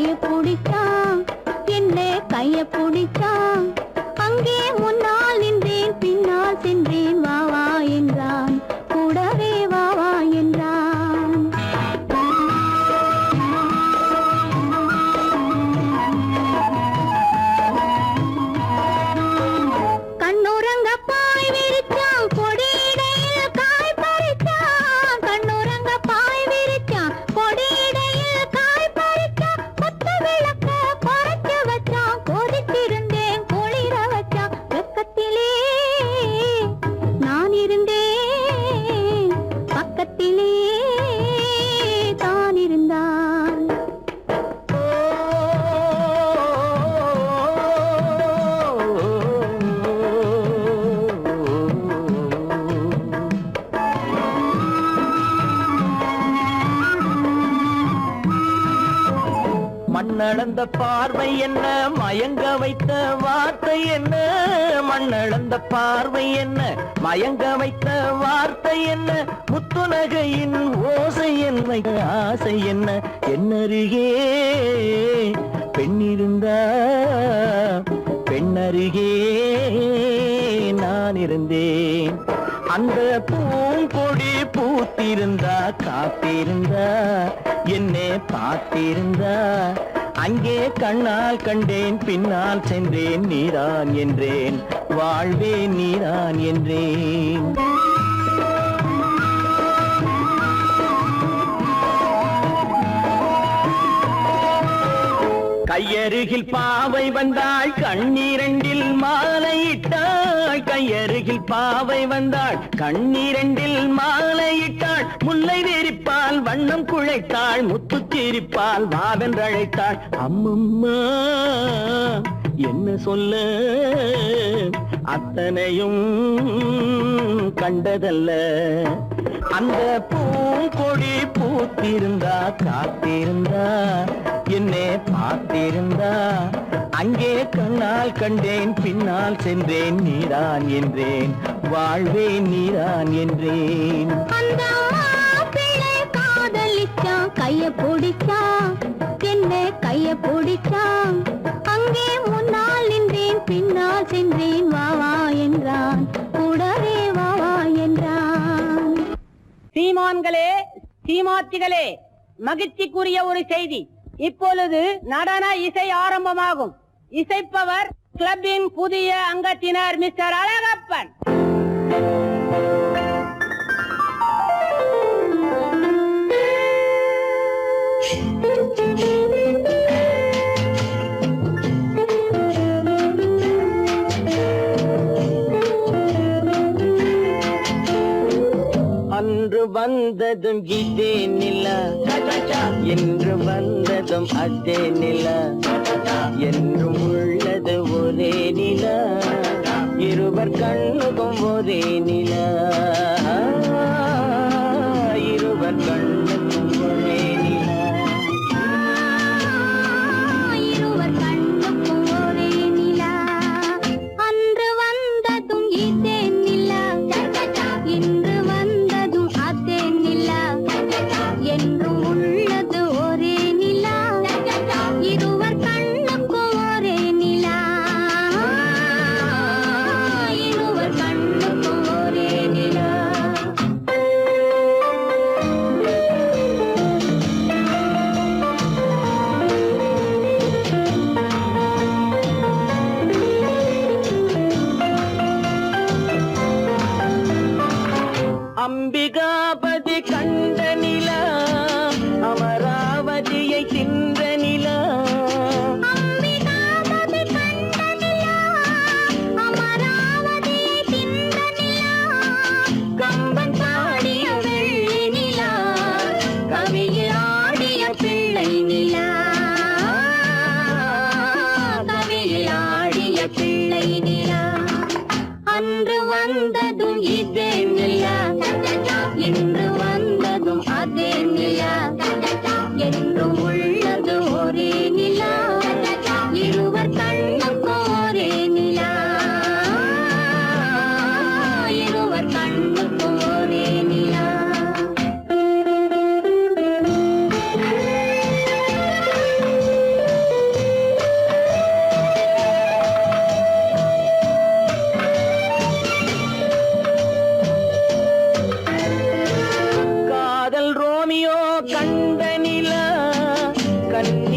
கைய பிடிச்சான், என்ன கைய பிடிச்சான். அங்கே முன்னால் நின்றேன், பின்னால் சென்றேன். வா வா என்றான், கூடவே வா வா என்றான். கண்ணுறங்க பாய் விரிச்சான், கொடியிடையில் காய் பறிச்சான். கண்ணுறங்க பாய் விரிச்சான், கொடியிடையில் காய் பறிச்சான். கொத்த விளக்க குறைச்சு வச்சான், கொதிச்சிருந்தேன் குளிர வச்சான். வெக்கத்திலே நான் இருந்தேன், பக்கத்திலே தான் இருந்தான். மண்ணளந்த பார்வை என்ன, மயங்க வைத்த வார்த்தை என்ன? மண்ணளந்த பார்வை என்ன, மயங்க வைத்த வார்த்தை என்ன? முத்துநகையின் ஓசை என்ன, ஆசை என்ன? என்னருகே பெண்ணிருந்தா, பெண்ணருகே நான் இருந்தேன். அந்த பூங்கொடி பூத்திருந்தா, காத்திருந்தா, என்னை பார்த்திருந்தா. அங்கே கண்ணால் கண்டேன், பின்னால் சென்றேன். நீரான் என்றேன், வாழ்வே நீரான் என்றேன். கையருகில் பாவை வந்தாள், கண்ணீரண்டில் மாலையிட்டாள். கையருகில் பாவை வந்தாள், கண்ணீரண்டில் மாலையிட்டாள். முல்லை வெறிப்பால் வண்ணம் குழைத்தாள், முத்து சிரிப்பால் வாவென்றழைத்தாள். அம்மம்மா என்ன சொல்ல, அத்தனையும் கண்டதல்ல. அந்த பூங்கொடி பூத்திருந்தா, காத்திருந்தா, என்னை பார்த்திருந்தா. அங்கே கண்ணால் கண்டேன், பின்னால் சென்றேன். நீரான் என்றேன், வாழ்வே நீரான் என்றேன். அந்த மாப்பிள்ளை காதலிச்சான், கைய பிடிச்சான், என்ன கைய பிடிச்சான். அங்கே முன்னால் நின்றேன், பின்னால் சென்றேன். வா வா என்றான், கூடவே வா வா என்றான். சீமான்களே, சீமாத்திகளே, மகிழ்ச்சிக்குரிய ஒரு செய்தி. இப்பொழுது நடன இசை ஆரம்பமாகும். இசைப்பவர் கிளப்பின் புதிய அங்கத்தினர் மிஸ்டர் அழகப்பன். அன்று வந்ததும் இதே நிலா, என்று வந்ததும் அதே நிலா. என்றும் உள்ளது ஒரே நிலா, இருவர் கண்ணுக்கும் ஒரே நிலா. இருவர் கண்ணுக்கும் ஒரே நிலா, இருவர் கண்ணுக்கும் ஒரே நிலா. அன்று வந்ததும் இதே நிலா, இன்று வந்ததும் அதே நிலா. என்றும் உள்ளது ஒரே நிலா, இருவர் கண்ணுக்கும் ஒரே நிலா. இருவர் கண்ணுக்கும் ஒரே நிலா.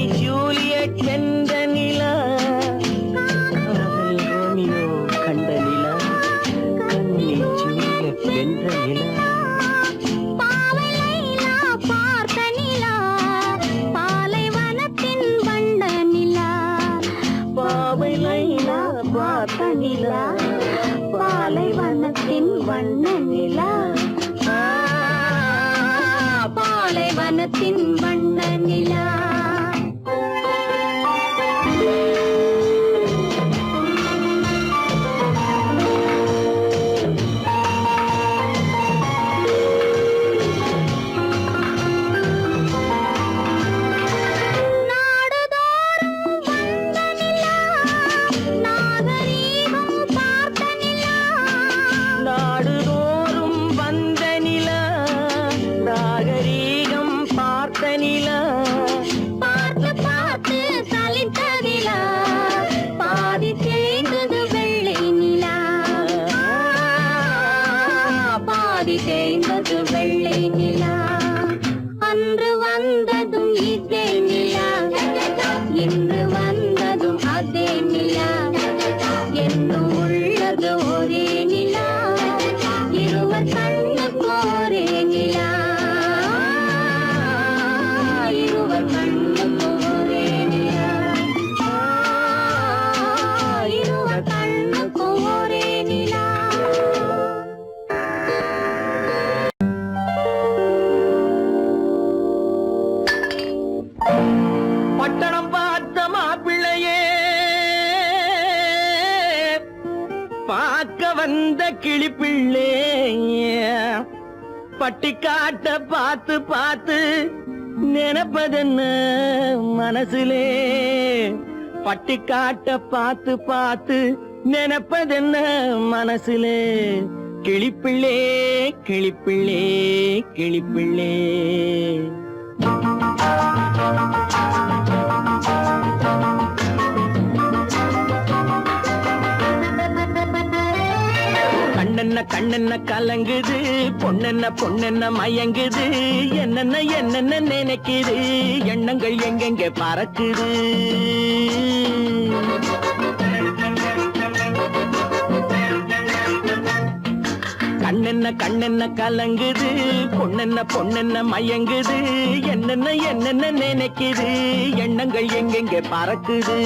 கன்னி ஜூலியட் வென்ற நிலா காதல் ரோமியோ கண்ட நிலா கன்னி ஜூலியட் வென்ற நிலா பாவை லைலா பார்த்த நிலா பாலைவனத்தின் வண்ண நிலா பாவை லைலா பார்த்த நிலா பாலைவனத்தின் வண்ண நிலா பாலைவனத்தின் வண்ண நிலா நாடுதோறும் வந்த நிலா நாகரீகம் பார்த்த நிலா பார்த்து பார்த்து சலித்ததிலா பாதி தேய்ந்தது வெள்ளை நிலா பாதி தேய்ந்தது வெள்ளை நிலா அன்று வந்ததும் இதே நிலா இன்று வந்ததும் அதே நிலா என்னும் உள்ளது ஒரே நிலா இருவர் கண்ணுக்கு ஒரே நிலா இருவர் கண்ணுக்கு ஒரே நிலா இருவர் கண்ணுக்கு ஒரே நிலா பட்டணம் பார்த்த மாப்பிள்ளையே பார்க்க வந்த கிளிப்பிள்ளே பட்டிக்காட்ட பார்த்து பார்த்து நினைப்பதென்ன மனசுலே பட்டிக்காட்ட பார்த்து பார்த்து நினைப்பதென்ன மனசுலே கிளிப்பிள்ளே கிளிப்பிள்ளே கிளிப்பிள்ளே கண்ணென்ன கண்ணென்ன கலங்குது பொண்ணென்ன பொண்ணென்ன மயங்குது என்னென்ன என்னென்ன நினைக்குது எண்ணங்கள் எங்கெங்க பறக்குது கண்ணென்ன கண்ணென்ன கலங்குது பொண்ணென்ன பொண்ணென்ன மயங்குது என்னென்ன என்னென்ன நினைக்குது எண்ணங்கள் எங்கெங்க பறக்குது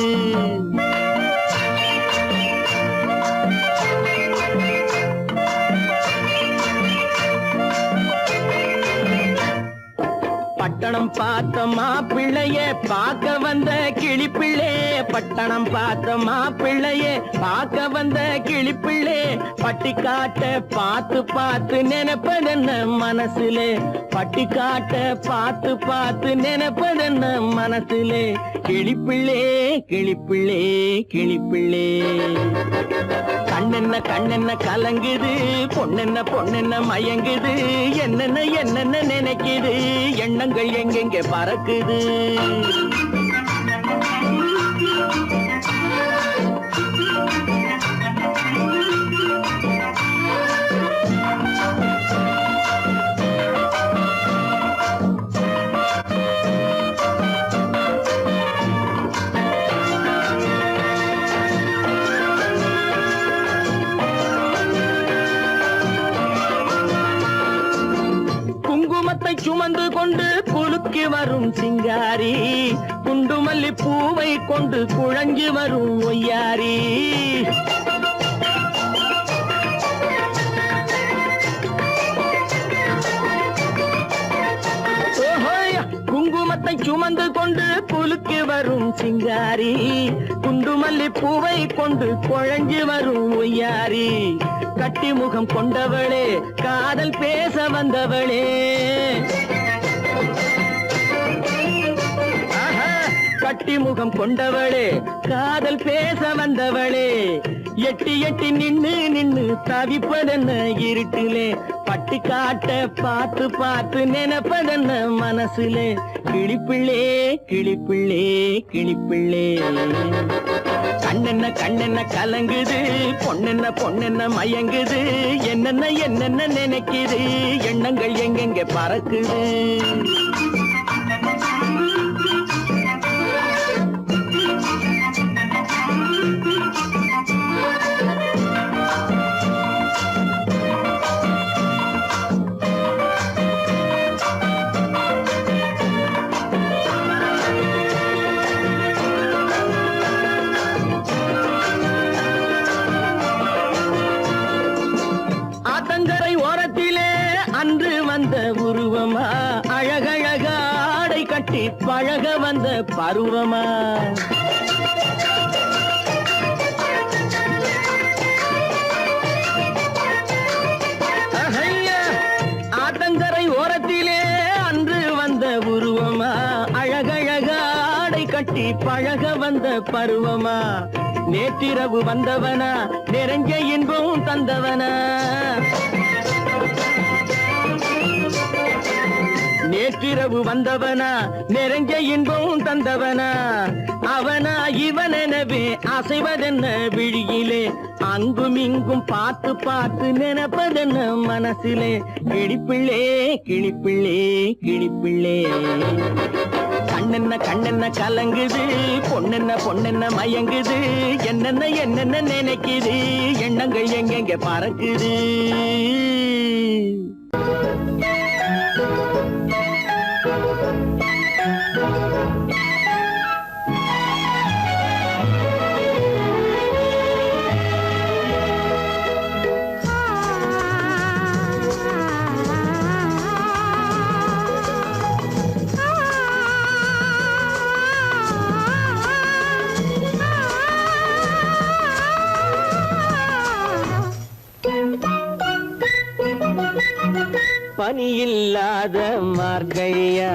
பட்டணம் பார்த்த மாப்பிள்ளைய பார்க்க வந்த கிளிப்பிள்ளே பட்டணம் பார்த்த மாப்பிள்ளைய பார்க்க வந்த கிளிப்பிள்ளே பட்டிக்காட்ட பார்த்து பார்த்து நினைப்பதென்ன மனசுலே பட்டிக்காட்ட பார்த்து பார்த்து நினைப்பதென்ன மனசுலே கிளிப்பிள்ளே கிளிப்பிள்ளே கிளிப்பிள்ளே கண்ணென்ன கண்ணென்ன கலங்குது பொண்ணென்ன பொண்ணென்ன மயங்குது என்னென்ன என்னென்ன நினைக்குது எண்ணங்கள் எங்கெங்க பறக்குது குங்குமத்தை சுமந்து கொண்டு குலுக்கி வரும் சிங்காரி குண்டுமல்லி பூவை கொண்டு குழஞ்சி வரும் ஒய்யாரி குங்குமத்தை சுமந்து கொண்டு குலுக்கி வரும் சிங்காரி குண்டுமல்லி பூவை கொண்டு குழஞ்சி வரும் ஒய்யாரி கட்டி முகம் கொண்டவளே காதல் பேச வந்தவளே கட்டி முகம் கொண்டவளே காதல் பேச வந்தவளே எட்டி எட்டி நின்னு நின்னு தவிப்பதென்ன இருட்டிலே பட்டி காட்ட பார்த்து பார்த்து நினைப்பதென்ன மனசுலே கிளிப்பிள்ளே கிளிப்பிள்ளே கிளிப்பிள்ளே கண்ணென்ன கண்ணென்ன கலங்குது பொண்ணென்ன பொண்ணென்ன மயங்குது என்னென்ன என்னென்ன நினைக்குது எண்ணங்கள் எங்கெங்க பறக்குது பருவமா ஆத்தங்கரை ஓரத்திலே அன்று வந்த உருவமா அழகழகாடை கட்டி பழக வந்த பருவமா நேற்றிரவு வந்தவனா நிறைஞ்ச இன்பம் தந்தவனா நேற்றிரவு வந்தவனா நிறைஞ்ச இன்பம் தந்தவனா அவனா இவனெனவே அசைவதென்ன விழியிலே அங்கும் இங்கும் பார்த்து பார்த்து நினைப்பதென்ன மனசிலே கிளிப்பிள்ளே கிளிப்பிள்ளே கிளிப்பிள்ளே கண்ணென்ன கண்ணென்ன கலங்குது பொண்ணென்ன பொண்ணென்ன மயங்குது என்னென்ன என்னென்ன நினைக்குது எண்ணங்கள் எங்கெங்க பறக்குது பனியில்லாத மார்கழியா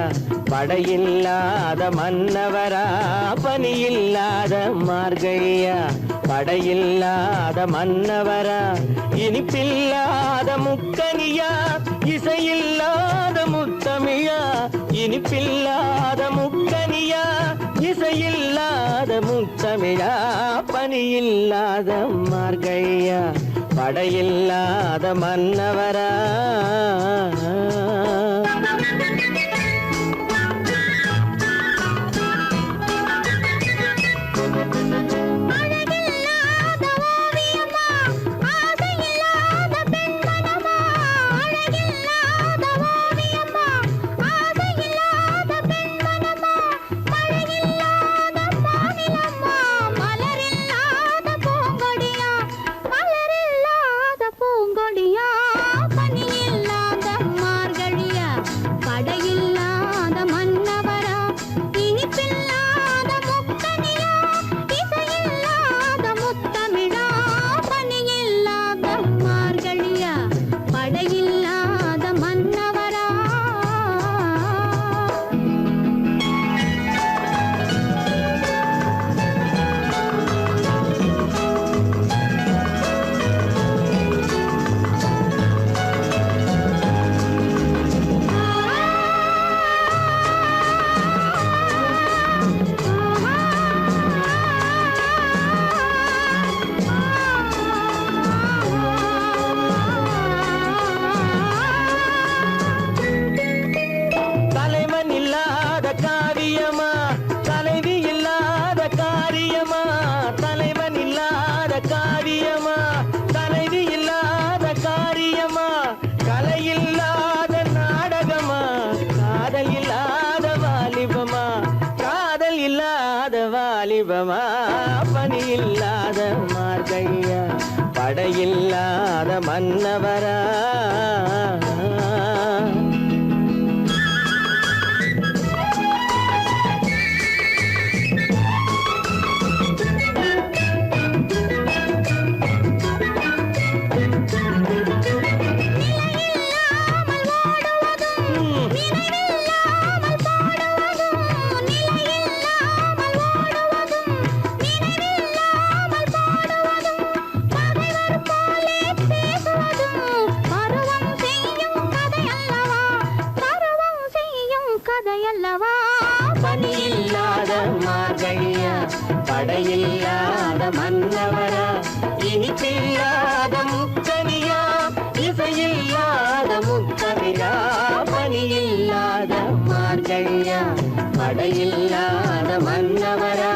படையில்லாத மன்னவரா பனியில்லாத மார்கழியா படையில்லாத மன்னவரா இனிப்பில்லாத முக்கனியா இசையில்லாத முத்தமிழா இனிப்பில்லாத முக்கனியா இசையில்லாத முத்தமிழா பனியில்லாத மார்கழியா படையில்லாத மன்னவரா பனியில்லாத மார்கழியா படையில்லாத மன்னவரா பனியில்லாத மார்கழியா படையில்லாத மன்னவரா இனிப்பில்லாத முக்கனியா இசையில்லாத முத்தமிழா பனியில்லாத மார்கழியா படையில்லாத மன்னவரா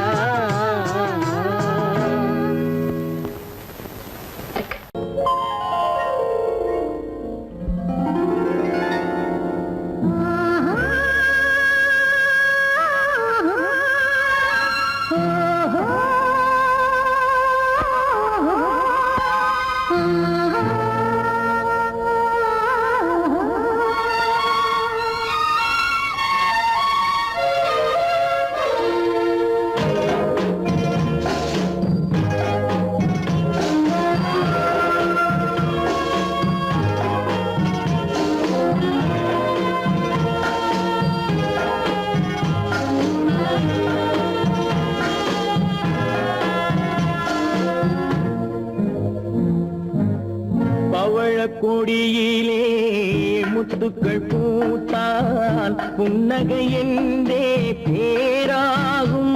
முத்துக்கள் பூத்தால் புன்னகை என்றே பேராகும்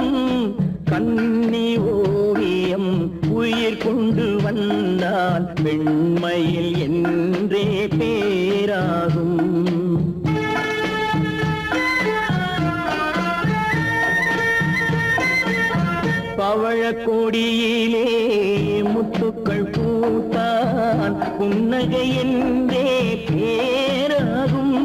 கண்ணி ஓவியம் உயிர் கொண்டு வந்தால் வெண்மையில் என்றே பேராகும் பவழக் கொடியிலே முத்துக்கள் பூத்தான் புன்னகை என்றே பேராகும்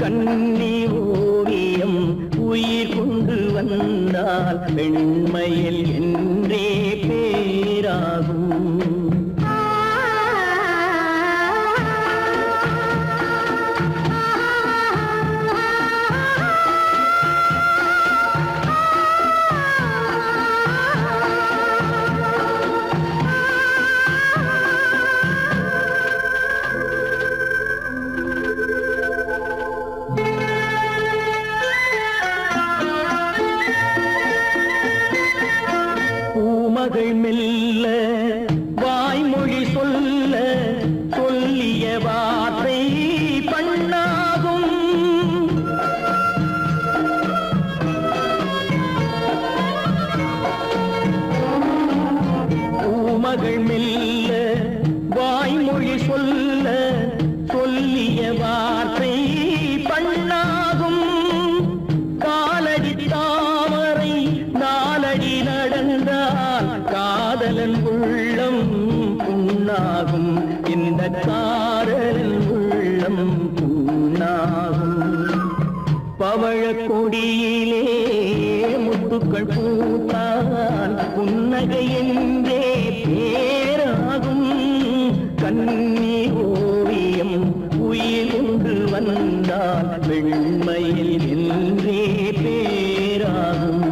கண்ணி ஓவியம் உயிர் கொண்டு வந்தால் வெண்மையில் என்றே பேராகும் மகள் மெல்ல வாய்மொழி சொல்ல சொல்லிய வார்த்தை பண்ணாகும் பூமகள் மெல்ல வாய்மொழி சொல்ல சொல்லிய வார்த்தை பண்ணாகும் காலடி தாமரை நாலடி நடந்தால் காதலன் உள்ளம் புண்ணாகும் இந்த காதலன் உள்ளம் புண்ணாகும் பவழக் கொடியிலே முத்துக்கள் பூத்தால் புன்னகை என்றே பேராகும் கண்ணி ஓவியம் உயிர் கொண்டு வந்தால் வெண்மையில் என்றே பேராகும்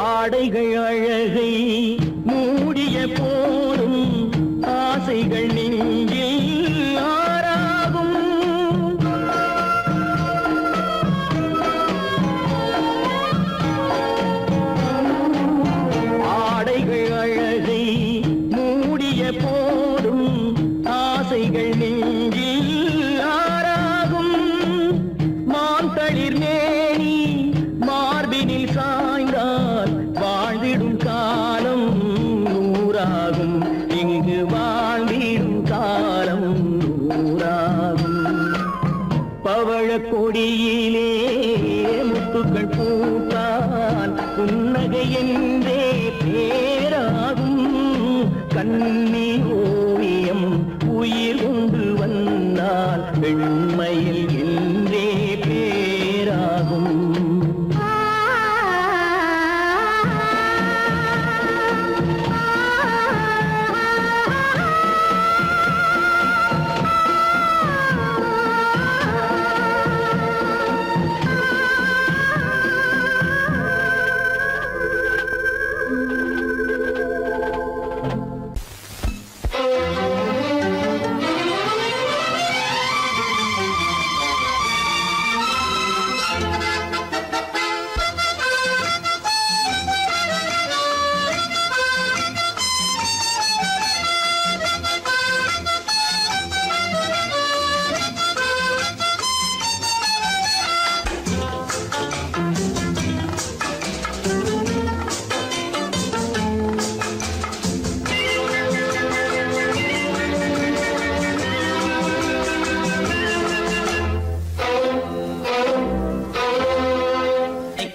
ஆடைகள் அழகை மூடிய போதும் ஆசைகள் நெஞ்சில் ஆறாகும் ஆடைகள் அழகை மூடிய போதும் ஆசைகள் நெஞ்சில் ஆறாகும் மான் தளிர் மேனி மார்பினில் சாய்ந்தால் வாழ்ந்திடும் காலம் நூறாகும் இங்கு வாழ்ந்திடும் காலம் நூறாகும் பவழக் கொடியிலே முத்துக்கள் பூத்தால் புன்னகை என்றே பேராகும் கண்ணி ஓவியம் உயிர் கொண்டு வந்தால் வெண்மையில் என்றே பேராகும்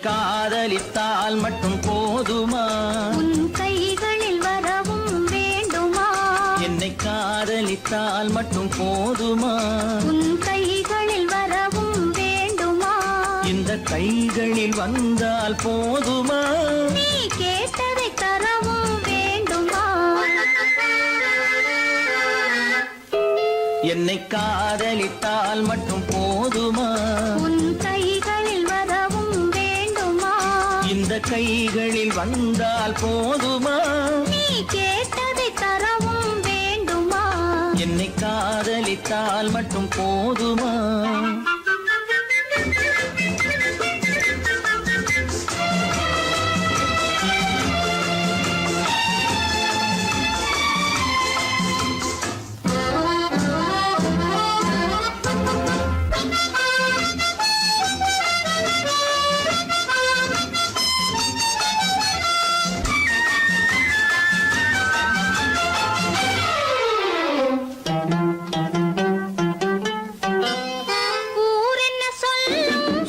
காதலித்தால் மட்டும் போதுமா உன் கைகளில் வரவும் வேண்டுமா என்னை காதலித்தால் மட்டும் போதுமா உன் கைகளில் வரவும் வேண்டுமா இந்த கைகளில் வந்தால் போதுமா நீ கேட்டதை தரவும் வேண்டுமா என்னை காதலித்தால் மட்டும் போதுமா உன் கைகளில் வரவும் கைகளில் வந்தால் போதுமா? நீ கேட்டதை தரவும் வேண்டுமா? என்னை காதலித்தால் மட்டும் போதுமா?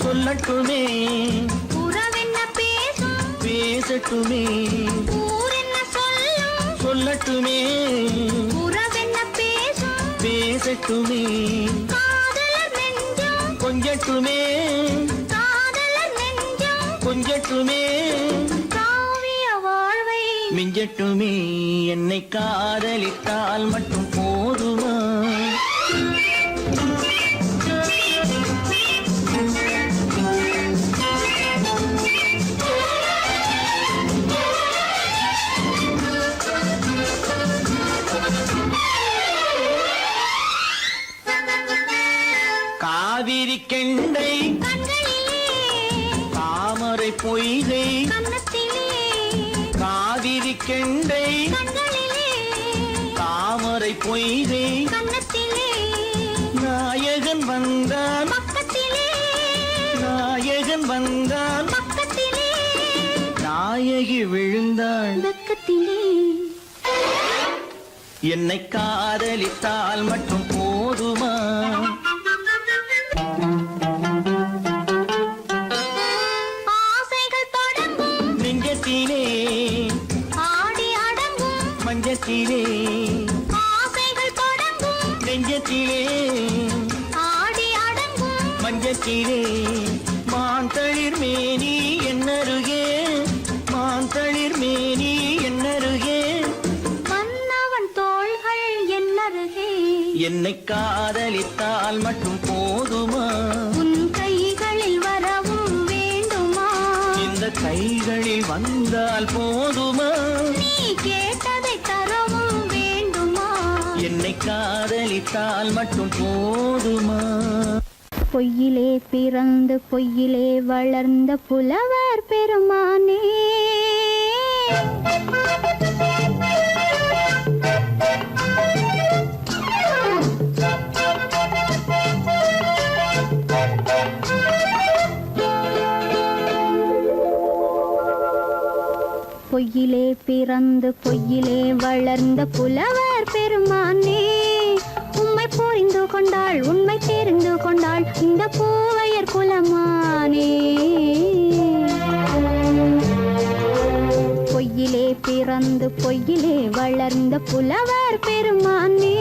சொல்லட்டுமே உறவென்ன பேசும் பேசட்டுமே, ஊரென்ன சொல்லும் சொல்லட்டுமே உறவென்ன பேசும் பேசட்டுமே, காதலர் நெஞ்சம் கொஞ்சட்டுமே காதலர் நெஞ்சம் கொஞ்சட்டுமே, காவிய வாழ்வை மிஞ்சட்டுமே. என்னை காதலித்தால் மட்டும் போதுமா? காவிரி கெண்டை கண்களிலே தாமரை பொய்கை, கன்னத்திலே காவிரி கெண்டை கண்களிலே தாமரை பொய்கை, கன்னத்திலே நாயகன் வந்தான் பக்கத்திலே நாயகன் வந்தான், பக்கத்திலே நாயகி விழுந்தாள் பக்கத்திலே. என்னை காதலித்தால் மட்டும் போதுமா? ஆசைகள் தொடங்கும் நெஞ்சத்திலே ஆடி அடங்கும் மஞ்சத்திலே, ஆசைகள் தொடங்கும் நெஞ்சத்திலே ஆடி அடங்கும் மஞ்சத்திலே, மாந்தளிர் மேனி என்னருகே, மாந்தளிர் மேனி என்னருகே, மன்னவன் தோள்கள் என்னருகே. என்னை காதலித்தால் மட்டும் போதுமா? உன் கைகளில் வரவும் வேண்டுமா? இந்த கைகளில் வந்தால் போதுமா? நீ கேட்டதை தரவும் வேண்டுமா? என்னை காதலித்தால் மட்டும் போதுமா? பொய்யிலே பிறந்து பொய்யிலே வளர்ந்த புலவர் பெருமானே, பொய்யிலே பிறந்து பொய்யிலே வளர்ந்த புலவர் பெருமானே, உம்மை புரிந்து கொண்டாள் உண்மை தெரிந்து கொண்டாள் இந்த பூவையர் குலமானே. பொய்யிலே பிறந்து பொய்யிலே வளர்ந்த புலவர் பெருமானே,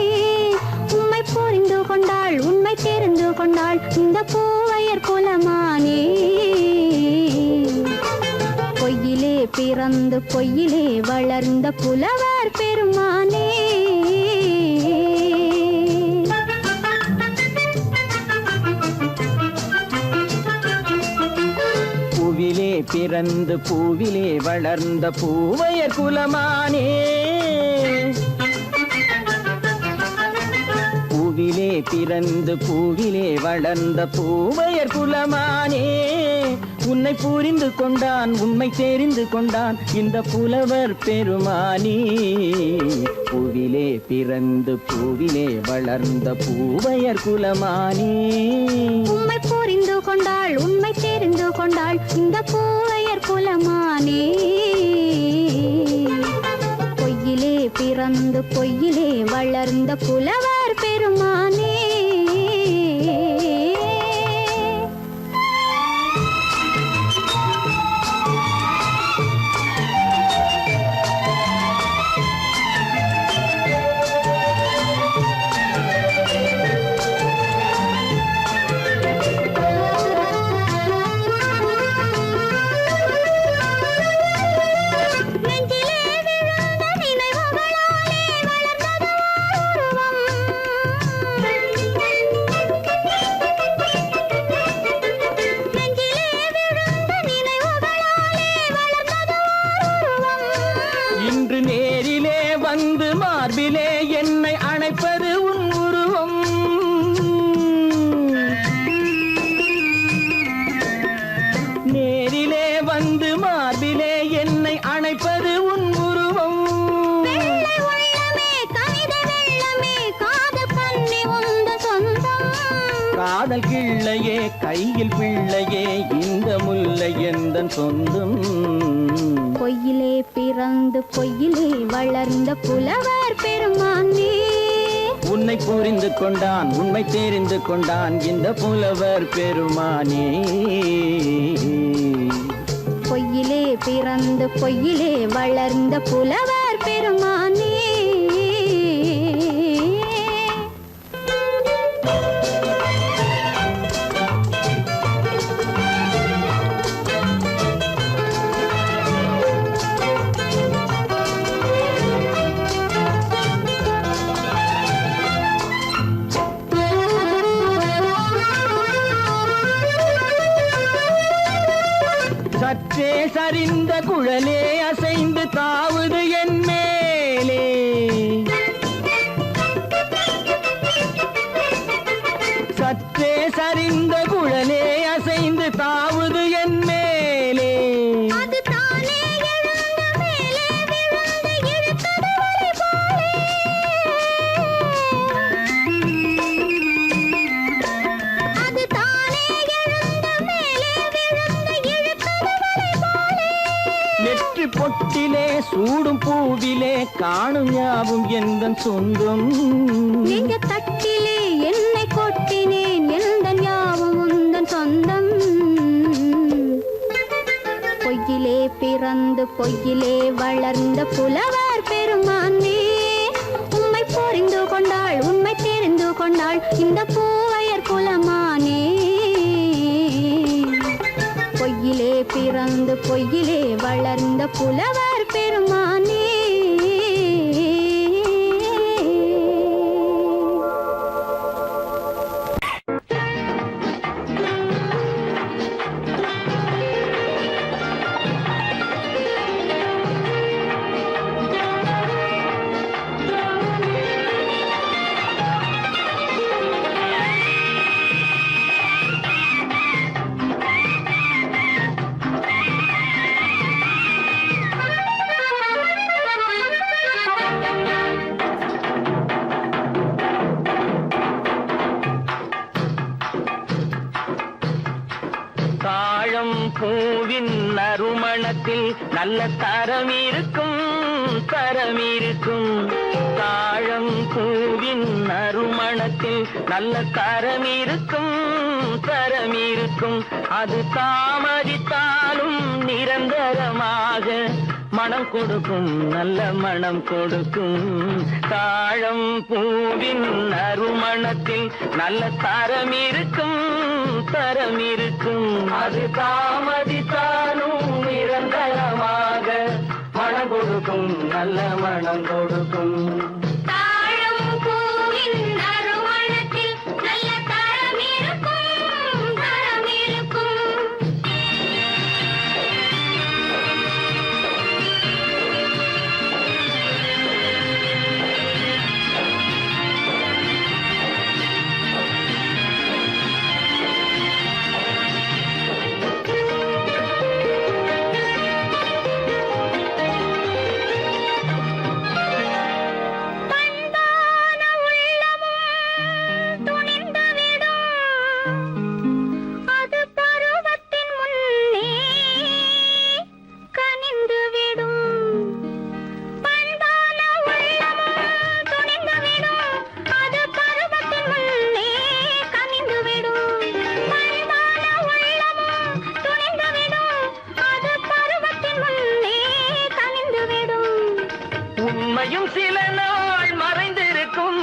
உம்மை புரிந்து கொண்டாள் உண்மை தெரிந்து கொண்டாள் இந்த பூவையர் குலமானே. பொய்யிலே பிறந்து பொய்யிலே வளர்ந்த புலவர் பெருமானே. பூவிலே பிறந்து பூவிலே வளர்ந்த பூவையர் குலமானே, பூவிலே பிறந்து பூவிலே வளர்ந்த பூவையர் குலமானே, உன்னை புரிந்து கொண்டான் உண்மை தெரிந்து கொண்டான் இந்த புலவர் பெருமானே. பூவிலே பிறந்து பூவிலே வளர்ந்த பூவையர் குலமானே, உம்மை புரிந்து கொண்டாள் உண்மை தெரிந்து கொண்டாள் இந்த பூவையர் குலமானே. பொய்யிலே பிறந்து பொய்யிலே வளர்ந்த புலவர் பெருமானே. நெஞ்சிலே விழுந்த நினைவுகளாலே வளர்ந்தது உருவம், மார்பிலே என்னை அணைப்பது உன் உருவம். நேரிலே வந்து மார்பிலே என்னை அணைப்பது உன் உருவம். வெள்ளை உள்ளமே கவிதை வெள்ளமே காதல் கண்ணி உந்த சொந்தம். காதல் கிள்ளையே கையில் பிள்ளையே இந்த முல்லை எந்தன் சொந்தம். பொய்யிலே பிறந்து பொய்யிலே வளர்ந்த புலவர் பெருமானே. உன்னை புரிந்து கொண்டான் உண்மை தெரிந்து கொண்டான் இந்த புலவர் பெருமானே. பொய்யிலே பிறந்து பொய்யிலே வளர்ந்த புலவர் பெருமானே. சற்றே சரிந்த குழலே அசைந்து தாவுது என் மேலே. சற்றே சரிந்த குழலே அசைந்து தாவுது என் மேலே. அது தானே எழுந்த மேலே விழுந்து இழுத்தது வலை போலே. அது தானே எழுந்த மேலே விழுந்து இழுத்தது வலை போலே. நெற்றி பொட்டிலே சூடும் பூவிலே காணும் யாவும் எந்தன் சொந்தம். நெஞ்ச தட்டிலே என்னை கொட்டினேன் எந்தன் யாவும் உந்தன் சொந்தம். பொய்யிலே பிறந்து பொய்யிலே வளர்ந்த புலவர் பெருமானே. உம்மை புரிந்து கொண்டாள் உண்மை தெரிந்து கொண்டாள் இந்த பூவையர் குலமானே. பொய்யிலே பிறந்து பொய்யிலே வளர்ந்த புலவர் பெருமானே. தாழம் பூவின் நறுமணத்தில் நல்ல தரம் இருக்கும் தரம் இருக்கும். தாழம் பூவின் நறுமணத்தில் நல்ல தரம் இருக்கும் தரம் இருக்கும். அது தாமதித்தாலும் நிரந்தரமாக மனம் கொடுக்கும் நல்ல மனம் கொடுக்கும். தாழம் பூவின் நறுமணத்தில் நல்ல தரம் இருக்கும் தரம் இருக்கும். அது தாமதித்தாலும் நிரந்தரமாக மனம் கொடுக்கும் நல்ல மனம் கொடுக்கும். தாழம் பூவின் நறுமணத்தில் நல்ல தரம் இருக்கும் தரம் இருக்கும். உண்மையும் சில நாள் மறைந்திருக்கும்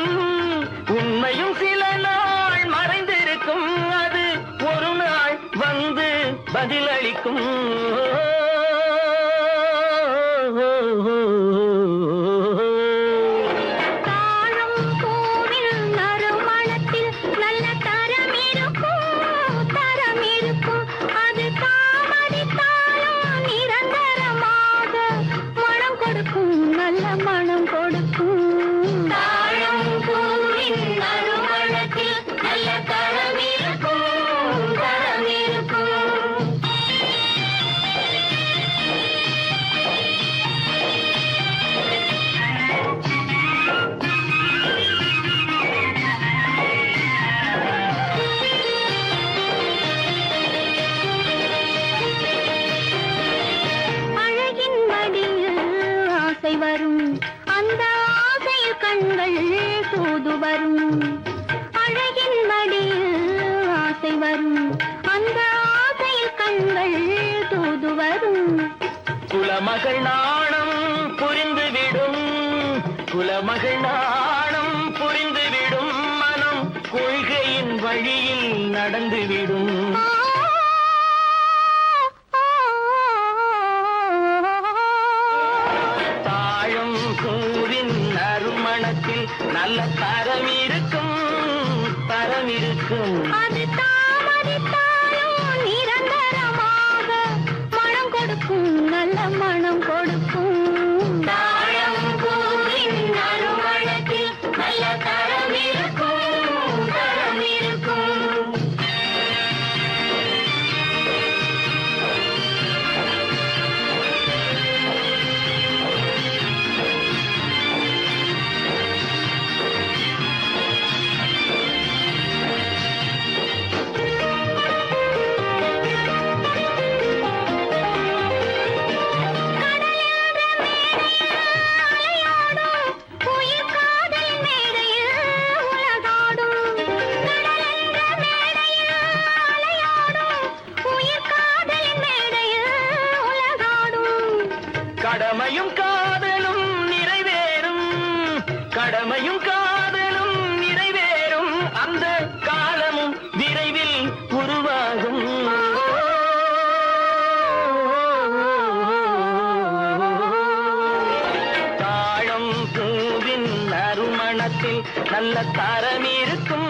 உண்மையும் சில நாள் மறைந்திருக்கும். அது ஒரு நாள் வந்து பதிலளிக்கும். நல்ல மனம் கொடுக்கும். அந்த ஆசையில் கண்கள் தூது வரும் அழகின் மடியில் ஆசை வரும் அந்த ஆசையில் கண்கள் தூது வரும் குலமகள் நாணம் புரிந்துவிடும் குலமகள் நாணம் புரிந்துவிடும் மனம் கொள்கையின் வழியில் நடந்துவிடும் தாழம் பூவின் நறுமணத்தில் நல்ல தரம் இருக்கும் தரம் இருக்கும் அது தாமதித்தாலும் நிரந்தரமாக மனம் கொடுக்கும் நல்ல மனம் கொடுக்கும் தாழம் பூவின் நறுமணத்தில் நல்ல தரம் இருக்கும் தரம் இருக்கும் உயிர் காதல் மேடையில் உலகாடும் கடலென்ற மேடையில் அலையாடும் உயிர் காதல் மேடையில் உலகாடும் கடமையும் காதலும் நிறைவேறும் கடமையும் காதலும் நிறைவேறும் அந்த காலமும் விரைவில் உருவாகும் தாழம் பூவின் நறுமணத்தில் நல்ல தரம் இருக்கும்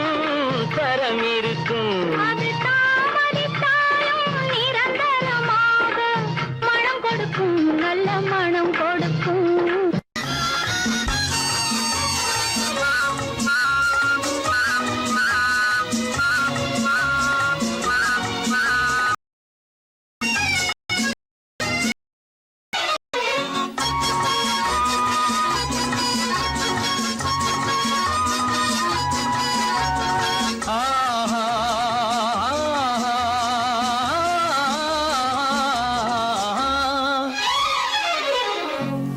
தரம் இருக்கும் அது தாமதித்தாலும் நிரந்தரமாக மனம் கொடுக்கும் நல்ல மனம் கொடுக்கும் ஆஹா,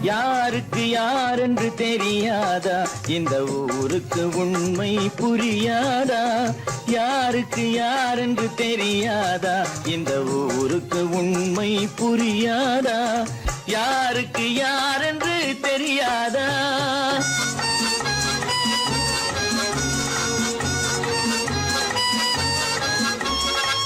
யாருக்கு யாரென்று தெரியாதா இந்த ஊருக்கு உண்மை புரியாதா யாருக்கு யாரென்று தெரியாதா இந்த ஊருக்கு உண்மை புரியாதா யாருக்கு யாரென்று தெரியாதா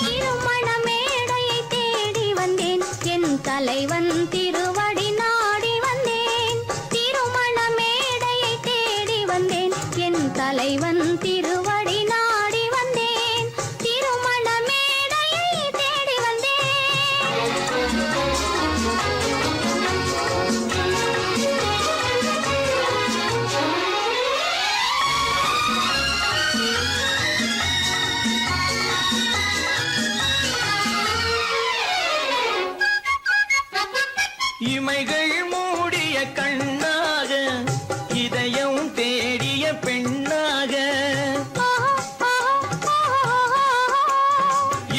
திருமண மேடையை தேடி வந்தேன் என் தலைவன் திருவடி நாடி வந்தேன் திருமண மேடையை தேடி வந்தேன் என் தலைவன் திருவடி நாடி வந்தேன் திருமண மேடையை தேடி இமைகள் மூடிய கண்ணாக இதயம் தேடிய பெண்ணாக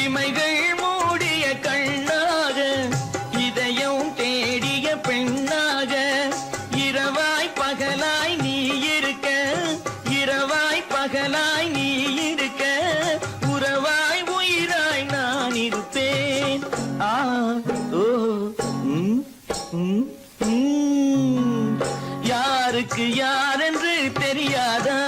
இமைகள் மூடிய கண்ணாக இதயம் தேடிய பெண்ணாக இரவாய் பகலாய் நீ இருக்க இரவாய் பகலாய் நீ இருக்க உறவாய் உயிராய் நான் இருப்பேன் ஆ ஓ ம், ம், ம். யாருக்கு யாரென்று தெரியாதா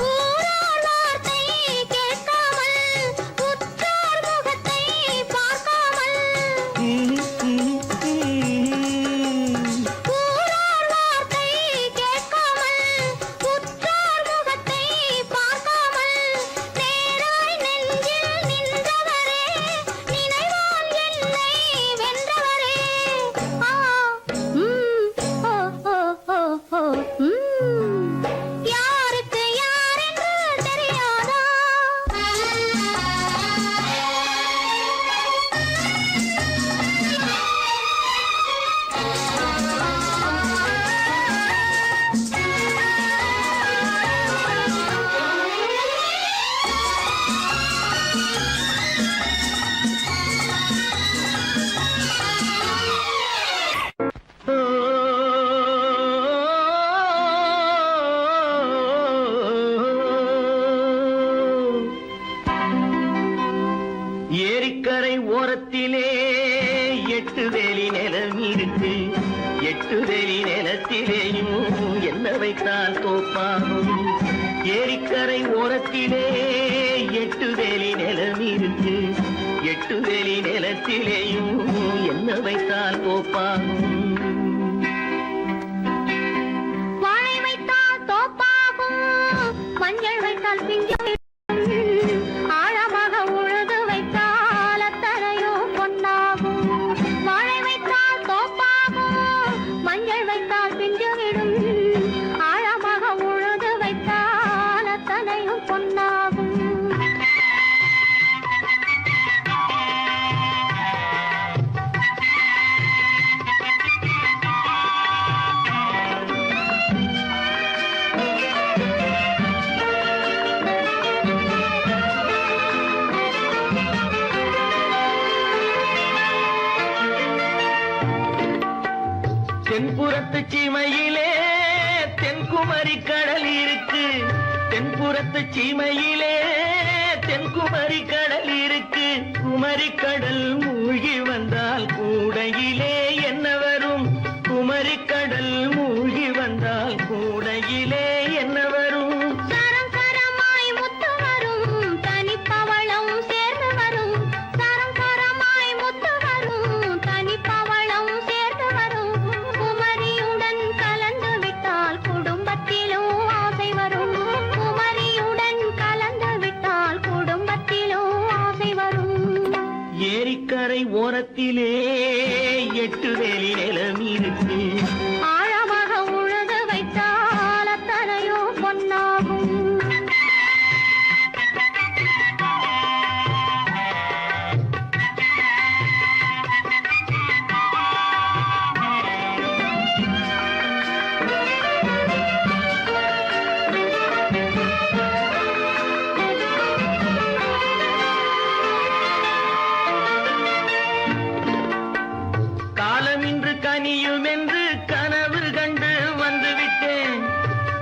ஊரார் வார்த்தை கேட்காமல் உற்றார் முகத்தை பார்க்காமல் ம், ம், ம். ஊரார் வார்த்தை கேட்காமல் உற்றார் முகத்தை பார்க்காமல் நேராய் நெஞ்சில் நின்றவரே நினைவாய் ஏரிக்கரை ஓரத்திலே 8 வேலி நிலம் இருக்கு. 8 வேலி நிலத்திலேயும் என்ன வைத்தால் தோப்பாகும். ஏரிக்கரை ஓரத்திலே 8 வேலி நிலம் இருக்கு. 8 வேலி நிலத்திலேயும் என்ன வைத்தால் தோப்பாகும். வாழை வைத்தால் தோப்பாகும், மஞ்சள் வைத்தால் பிஞ்சு, ஆழமாக உழுது வைத்தால் அத்தனையோ பொன்னாகும். வாழை வைத்தால் தோப்பாகும், மஞ்சள் வைத்தால் பிஞ்சுவிடும், ஆழமாக உழுது வைத்தால் அத்தனையும் பொன்னாகும். தென்புறத்து சீமையிலே தென்குமரி கடல் இருக்கு. தென்புறத்து சீமையிலே தென்குமரி கடல் இருக்கு. குமரி கடல் மூழ்கி வந்தால் கூடையிலே என்ன வரும். குமரி கடல் மூழ்கி வந்தால் கூடையிலே என்ன வரும். சரம் சரமாய் முத்து வரும், தனிப்பவளம் சேர்ந்து வரும். சரம் சரமாய் முத்து வரும், தனிப்பவளம் சேர்ந்து வரும். குமரியுடன் கலந்து விட்டால் குடும்பத்திலும் ஆசை வரும். குமரியுடன் கலந்து விட்டால் குடும்பத்திலும் ஆசை வரும். ஏரிக்கரை ஓரத்திலே 8 வேலி நிலம் இருக்கு. ஆழமாக உழுது வைத்தால் அத்தனையோ பொன்னாகும். காலம் இன்று கனியும் என்று கனவு கண்டு வந்துவிட்டேன்.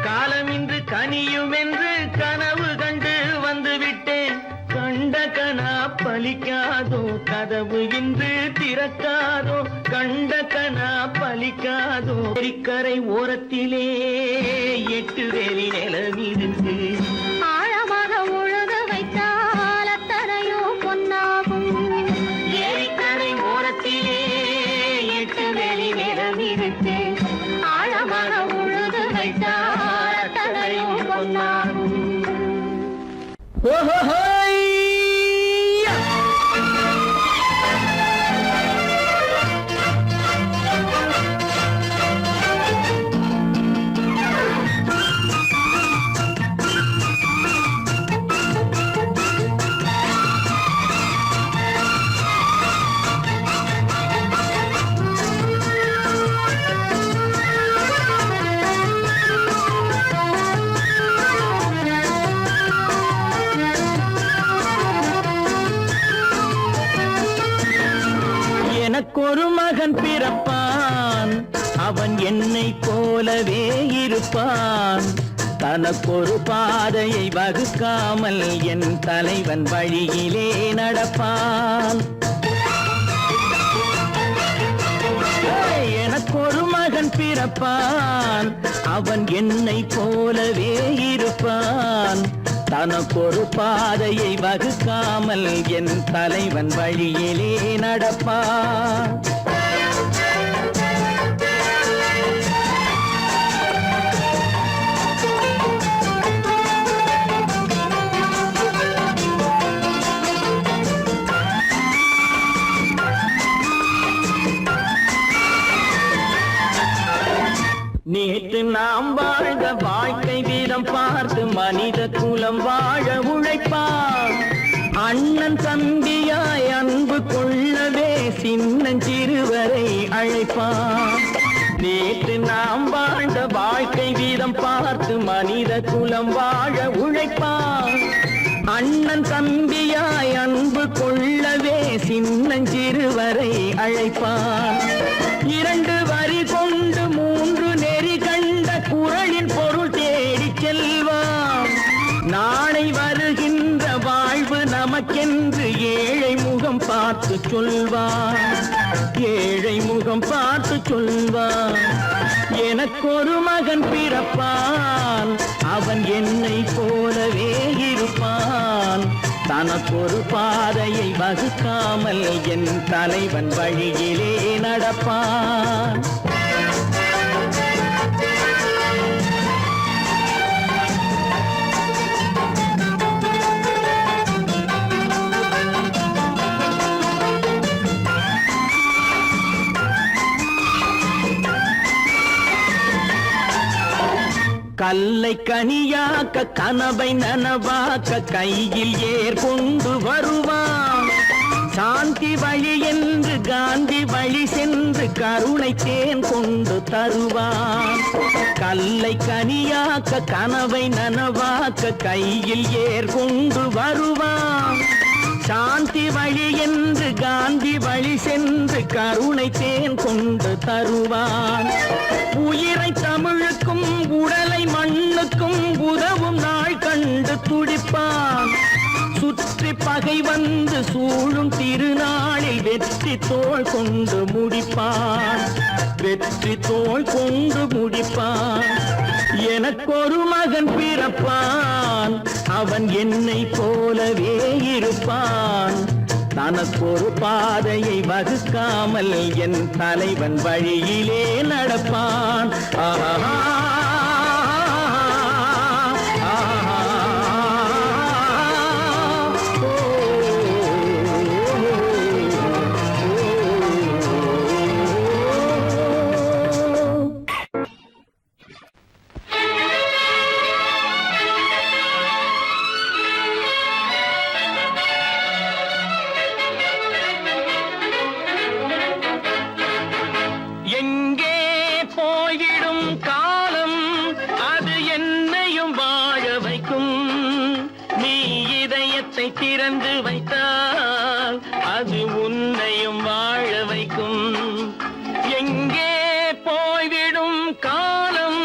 காலம் இன்று கனியும் என்று கனவு கண்டு வந்துவிட்டேன். கண்ட கனா பலிக்காதோ, கதவு இன்று திறக்காதோ. கண்ட கனா பலிக்காதோ. ஏரிக்கரை ஓரத்திலே 8 வேலி நிலம் இருக்கு. ஆழமாக உழுது வைத்தால் அத்தனையோ பொன்னாகும். ஏரிக்கரை ஓரத்திலே 8 வேலி நிலம் இருக்கு. ஆழமாக உழுது வைத்தால் அத்தனையோ பொன்னாகும். எனக்கொரு மகன் பிறப்பான், அவன் என்னை போலவே இருப்பான். தனக்கொரு பாதையை வகுக்காமல் என் தலைவன் வழியிலே நடப்பான். எனக்கொரு மகன் பிறப்பான், அவன் என்னை போலவே இருப்பான். தனக்கொரு பாதையை வகுக்காமல் என் தலைவன் வழியிலே நடப்பான். நேற்று நாம் வாழ்ந்த வாழ்க்கை வீதம் பார்த்து மனித குலம் வாழ உழைப்பான். அண்ணன் தம்பியாய் அன்பு கொள்ளவே சின்னஞ்சிறுவரை அழைப்பான். நேற்று நாம் வாழ்ந்த வாழ்க்கை வீதம் பார்த்து மனித குலம் வாழ உழைப்பான். அண்ணன் தம்பியாய் அன்பு கொள்ளவே சின்னஞ்சிறுவரை அழைப்பான். 2 வரி கொண்டு 3 நெறி கண்ட குறளின் பொருள் தேடி செல்வான். நாளை வருகின்ற வாழ்வு நமக்கென்று ஏழை முகம் பார்த்து சொல்வான். ஏழை முகம் பார்த்து சொல்வான். எனக்கொரு மகன் பிறப்பான், அவன் என்னை போலவே இருப்பான். தனக்கொரு பாதையை வகுக்காமல் என் தலைவன் வழியிலே நடப்பான். கல்லை கனியாக்க கனவை நனவாக்க கையில் ஏர் கொண்டு வருவான். சாந்தி வழி என்று காந்தி வழி சென்று கருணை தேன் கொண்டு தருவான். கல்லை கனியாக்க கனவை நனவாக்க கையில் ஏர் கொண்டு வருவான். சாந்தி வழி என்று காந்தி வழி சென்று கருணை தேன் கொண்டு தருவான். உயிரை தமிழுக்கும் உடலை மண்ணுக்கும் உதவும் நாள் கண்டு துடிப்பான். சுற்றி பகை வந்து சூழும் திருநாளில் வெற்றி தோள் கொண்டு முடிப்பான். வெற்றி தோள் கொண்டு முடிப்பான். எனக்கொரு மகன் பிறப்பான், அவன் என்னை போலவே இருப்பான். தனக்கொரு பாதையை வகுக்காமல் என் தலைவன் வழியிலே நடப்பான். ஆஹா திறந்து வைத்தால் அது உன்னையும் வாழ வைக்கும். எங்கே போய்விடும் காலம்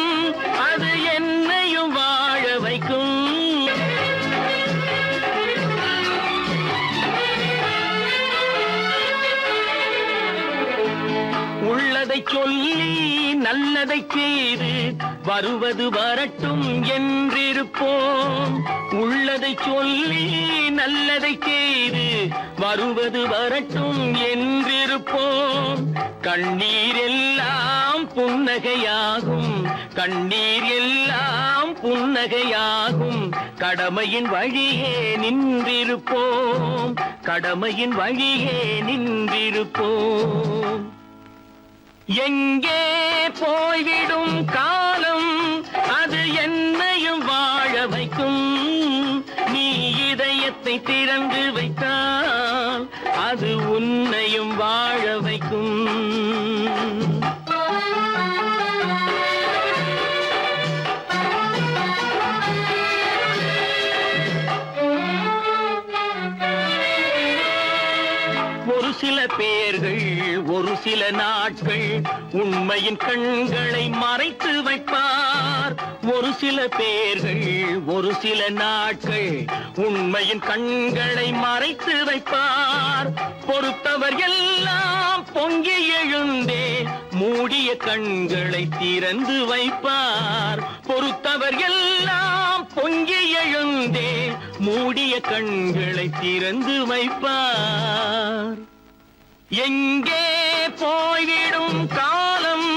அது என்னையும் வாழ வைக்கும். உள்ளதை சொல்லி நல்லதை செய்து வருவது வரட்டும் என்றிருப்போம். உள்ளதை சொல்லி நல்லதை செய்து வருவது வரட்டும் என்றிருப்போம். கண்ணீர் எல்லாம் புன்னகையாகும், கண்ணீர் எல்லாம் புன்னகையாகும். கடமையின் வழியே நின்றிருப்போம், கடமையின் வழியே நின்றிருப்போம். எங்கே போய்விடும் காலம் அது என்னையும் வாழ வைக்கும். நீ இதயத்தை திறந்து வைத்தால் அது உன்னையும் வாழ வைக்கும். ஒரு சில பேர்கள் ஒரு சில நாட்கள் உண்மையின் கண்களை மறைத்து வைப்பார். ஒரு சில பேர்கள் ஒரு சில நாட்கள் உண்மையின் கண்களை மறைத்து வைப்பார். பொறுத்தவர் எல்லாம் பொங்கி எழுந்தே மூடிய கண்களை திறந்து வைப்பார். பொறுத்தவர் எல்லாம் பொங்கி எழுந்தே மூடிய கண்களை திறந்து வைப்பார். எங்கே போய்விடும் காலம்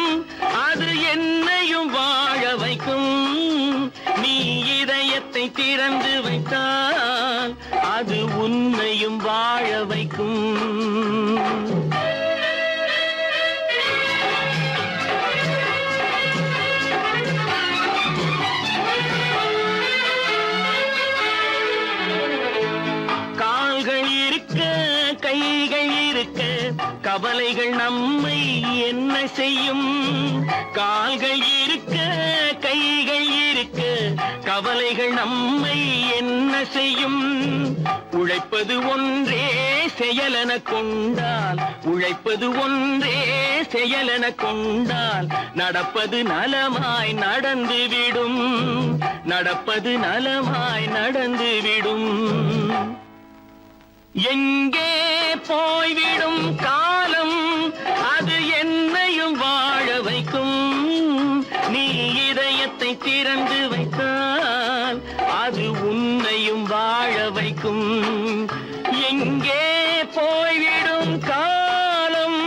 அது என்னையும் வாழ வைக்கும். நீ இதயத்தை திறந்து வைத்தால் அது உன்னையும் வாழ வைக்கும். கைகள் இருக்க கவலைகள் நம்மை என்ன செய்யும். கால்கள் இருக்க கைகள் இருக்க கவலைகள் நம்மை என்ன செய்யும்? உழைப்பது ஒன்றே செயலென கொண்டால், உழைப்பது ஒன்றே செயலென கொண்டால், நடப்பது நலமாய் நடந்துவிடும், நடப்பது நலமாய் நடந்துவிடும். எங்கே போய்விடும் காலம், அது என்னையும் வாழ வைக்கும். நீ இதயத்தை திறந்து வைத்தால், அது உன்னையும் வாழ வைக்கும். எங்கே போய்விடும் காலம்.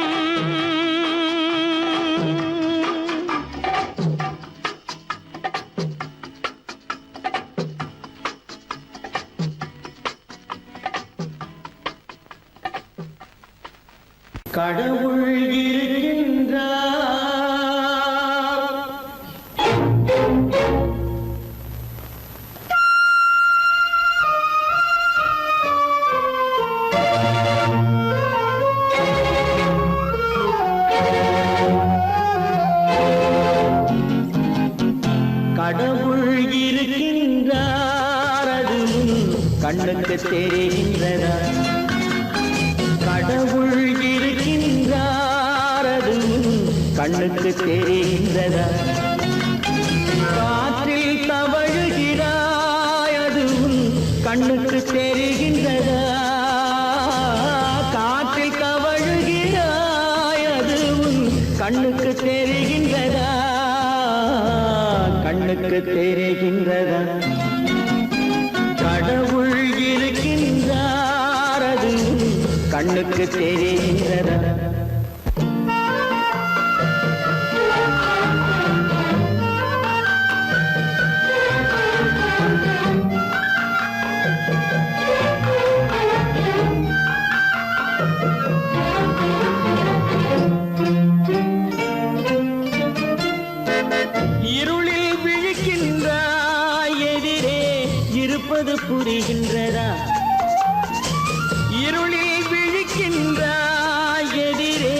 கடவுள் இருக்கின்றார். கடவுள் இருக்கின்றார், அது கண்ணுக்கு தெரிகின்றதா? கடவுள் இருக்கின்றார், அது கண்ணுக்கு தெரிகின்றதா? காற்றில் தவழுகிறாய், அது கண்ணுக்கு தெரிகின்றதா? காற்றில் தவழுகிறாய், அது கண்ணுக்கு தெரிகின்றதா? கண்ணுக்கு தெரிகின்றதா? கடவுள் இருக்கின்றார், அது கண்ணுக்கு தெரிகின்றதா? இருளில் விழிக்கின்றாய், எதிரே இருப்பது புரிகின்றதா? இருளில் விழிக்கின்றாய், எதிரே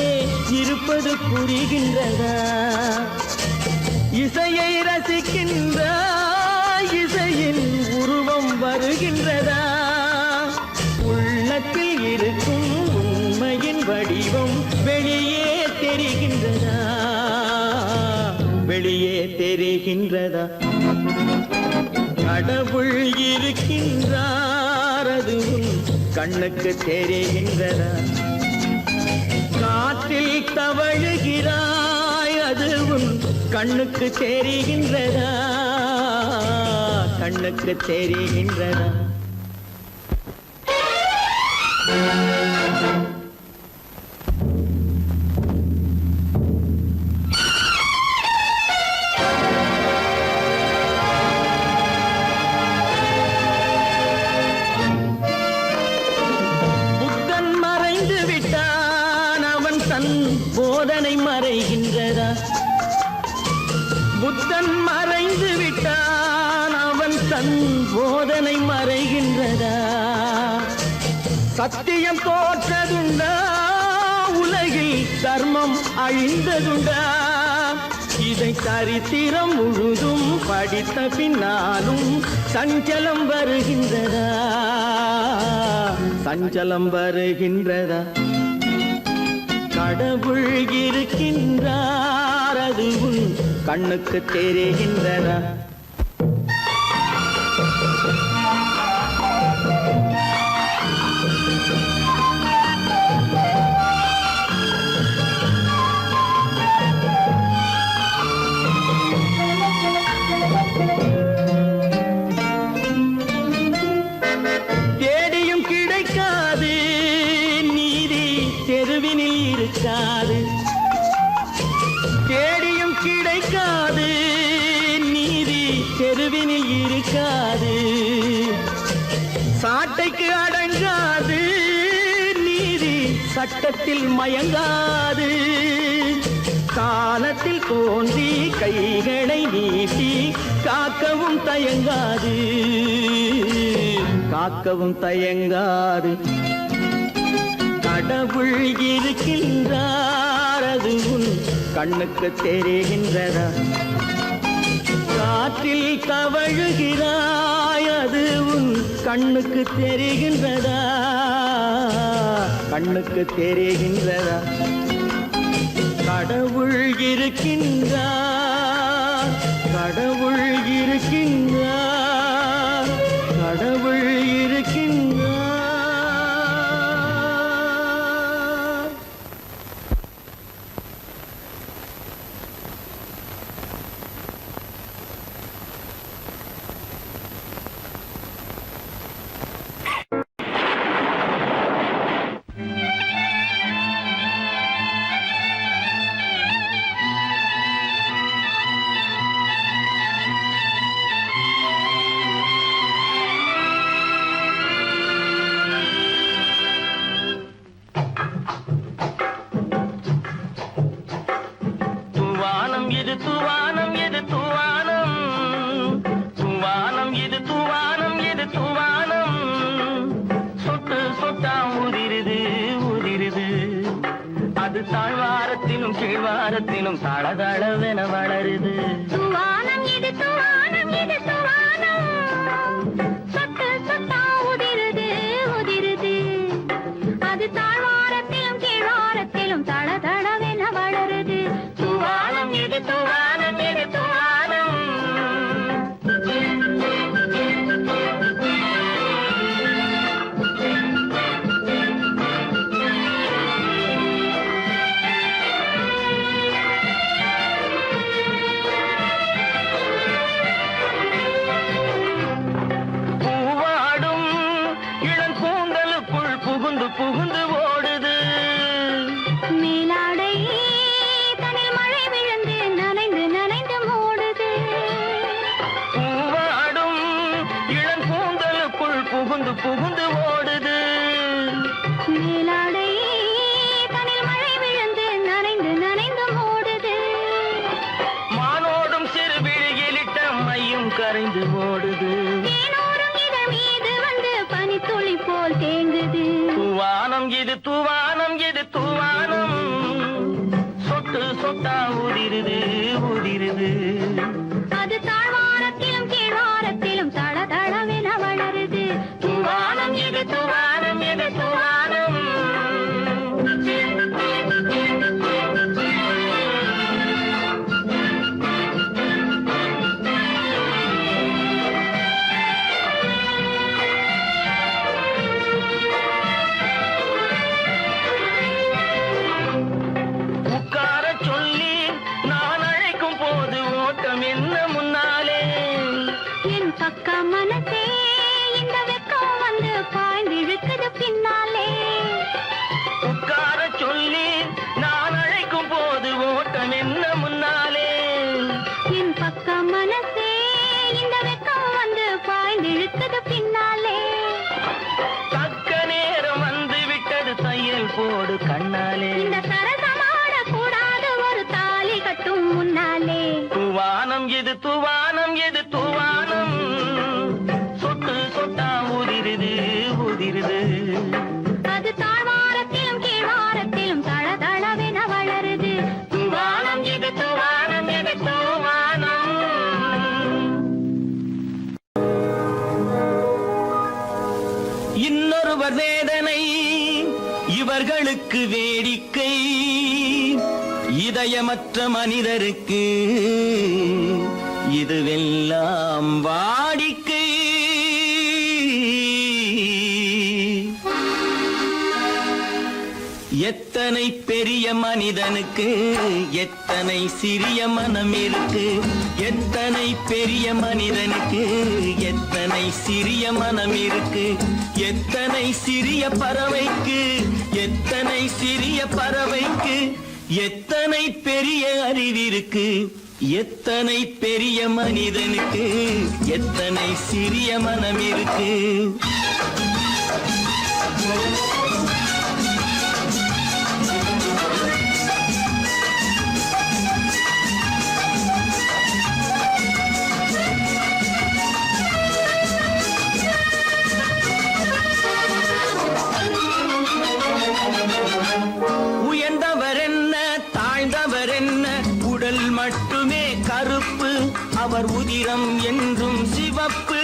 இருப்பது புரிகின்றதா? இசையை ரசிக்கின்றாய், இசையின் உருவம் வருகின்றதா? உள்ளத்தில் இருக்கும் உண்மையின் வடிவம் வெளியே தெரிகின்றதா? வெளியே தெரிகின்றதா? கடவுள் இருக்கின்றார், அது கண்ணுக்கு தெரிகின்றதா? காற்றில் தவழுகிறாய், அது கண்ணுக்கு தெரிகின்றதா? கண்ணுக்கு தெரிகின்றதா? போதனை மறைகின்றதா? புத்தன் மறைந்து விட்டான், அவன் தன் போதனை மறைகின்றதா? சத்தியம் தோற்றதுண்டா? உலகில் தர்மம் அழிந்ததுண்டா? இதை சரித்திரம் முழுதும் படித்த பின்னாலும் சஞ்சலம் வருகின்றதா? சஞ்சலம் வருகின்றதா? கடவுள் இருக்கின்றார், அது கண்ணுக்கு தெரிகின்றதா? தேடியும் கிடைக்காது நீதி, தெருவினில் இருக்காது. தேடியும் கிடைக்காது நீதி, தெருவினில் இருக்காது. சாட்டைக்கு அடங்காது நீதி, சட்டத்தில் மயங்காது. காலத்தில் தோன்றி கைகளை நீட்டி காக்கவும் தயங்காது, காக்கவும் தயங்காது. கடவுள் இருக்கின்றார், அது கண்ணுக்கு தெரிகின்றதா? காற்றில் தவழுகிறாய் அது உன் கண்ணுக்கு தெரிகின்றதா கண்ணுக்கு தெரிகின்றதா கடவுள் இருக்கின்றார் கடவுள் இருக்கின்றார் கடவுள் இருக்கின்றார் தாழ்வாரத்திலும் கீழ்வாரத்திலும் தளதளவென வளருது துவானம் இது துவானம் இது துவானம் சொட்டு சொட்டா உதிருது உதிருது அது தாழ்வாரத்திலும் கீழ்வாரத்திலும் தளதளவென வளருது துவானம் இது துவானம் இது துவானம் புகுந்து ஓடுது மேலாடை தனில் மழை விழுந்து நனைந்து நனைந்து மூடுது பூவாடும் இளம் கூந்தலுக்குள் புகுந்து ஓடுது மேலாடை தனில் மழை விழுந்து நனைந்து நனைந்து மூடுது மானோடும் சிறு விழியிலிட்ட மையும் கரைந்து ஓடுது தேனோரும் இதழ் மீது வந்து பனித்துளி போல் தேங்குது தூவானம் இது தூவானம் இது தூவானம் சொட்டு சொட்டா உதிருது உதிருது அது தாழ்வாரத்திலும் கீழ்வாரத்திலும் தளதளவென வளருது தூவானம் இது தூவானம் இது தூவானம் பக்க மனசே இந்த வெக்கம் வந்து பாய்ந்திழுக்குது பின்னாலே உட்கார சொல்லி நான் அழைக்கும் போது ஓட்டம் என்ன முன்னாலே என் பக்க மனசே இந்த வெக்கம் வந்து பாய்ந்திழுக்குது பின்னாலே தக்க நேரம் வந்து விட்டது தையல் போடு கண்ணாலே இந்த சரசமாட கூடாது ஒரு தாலி கட்டும் முன்னாலே தூவானம் எது தூவானம் எது தூவானம் சொட்டு சொட்டா உதிருது உதிருது அது தாழ்வாரத்திலும் கீழ்வாரத்திலும் தளதளவென வளருது தூவானம் எது தூவானம் எது தூவானம் இன்னொருவர் வேதனை இவர்களுக்கு வேடிக்கை இதயமற்ற மனிதருக்கு இதுவெல்லாம் வாடிக்கை எத்தனை பெரிய மனிதனுக்கு எத்தனை சிறிய மனம் இருக்கு எத்தனை பெரிய மனிதனுக்கு எத்தனை சிறிய மனம் இருக்கு எத்தனை சிறிய பறவைக்கு எத்தனை சிறிய பறவைக்கு எத்தனை பெரிய அறிவிருக்கு எத்தனை பெரிய மனிதனுக்கு எத்தனை சிறிய மனம் இருக்கு உயர்ந்தவர் என்ன தாழ்ந்தவர் என்ன உடல் மட்டுமே கருப்பு அவர் உதி உதிரம் என்றும் சிவப்பு.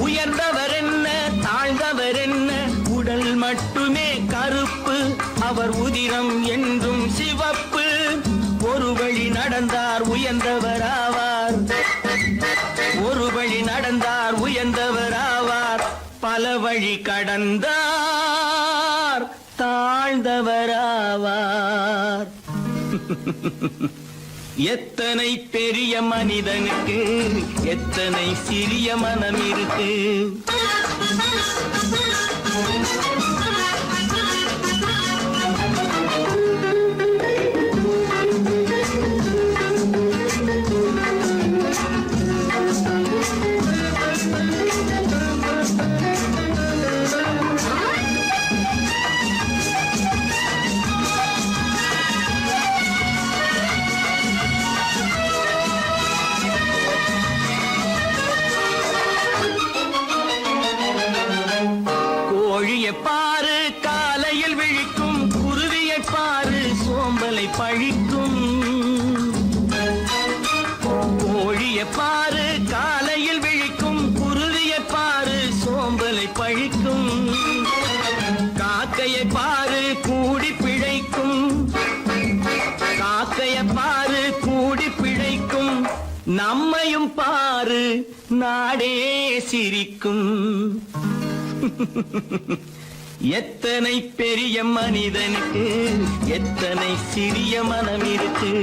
உயர்ந்தவர் என்ன தாழ்ந்தவர் என்ன உடல் மட்டுமே கருப்பு. அவர் உதிரம் என்றும் சிவப்பு. ஒரு வழி நடந்தார் உயர்ந்தவராவார். ஒரு வழி நடந்தார் உயர்ந்தவராவார். பல வழி கடந்தார் தாழ்ந்தவராவார். எத்தனை பெரிய மனிதனுக்கு எத்தனை சிறிய மனம் இருக்கு. கோழியை பாரு காலையில் விழிக்கும். குருவியை பாரு சோம்பலை பழிக்கும். கோழியை பாரு காலையில் விழிக்கும். குருவியை பாரு சோம்பலை பழிக்கும். காக்கையை பாரு கூடி பிழைக்கும். காக்கையை பாரு கூடி பிழைக்கும். நம்மையும் பாரு நாடே சிரிக்கும். எத்தனை பெரிய மனிதனுக்கு எத்தனை சிறிய மனம் இருக்கு.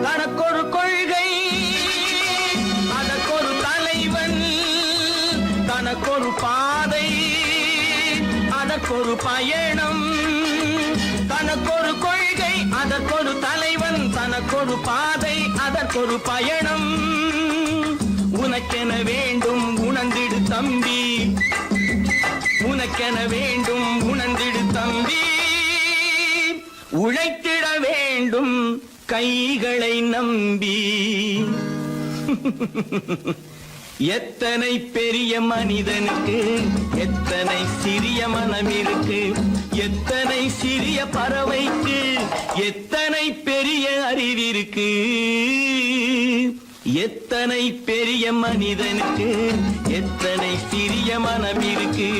தனக்கொரு கொள்கை அதற்கொரு தலைவன். தனக்கொரு பாதை அதற்கொரு பயணம். தனக்கொரு கொள்கை அதற்கொரு தலைவன். தனக்கொரு பாதை அதற்கொரு பயணம். உனக்கென வேண்டும் உணர்ந்திடு தம்பி. உனக்கென வேண்டும் உணர்ந்திடு தம்பி. உழைத்திட வேண்டும் கைகளை நம்பி. எத்தனை பெரிய மனிதனுக்கு எத்தனை சிறிய மனம் இருக்கு. எத்தனை சிறிய பறவைக்கு எத்தனை பெரிய அறிவிருக்கு. எத்தனை பெரிய மனிதனுக்கு எத்தனை சிறிய மனம் இருக்கு.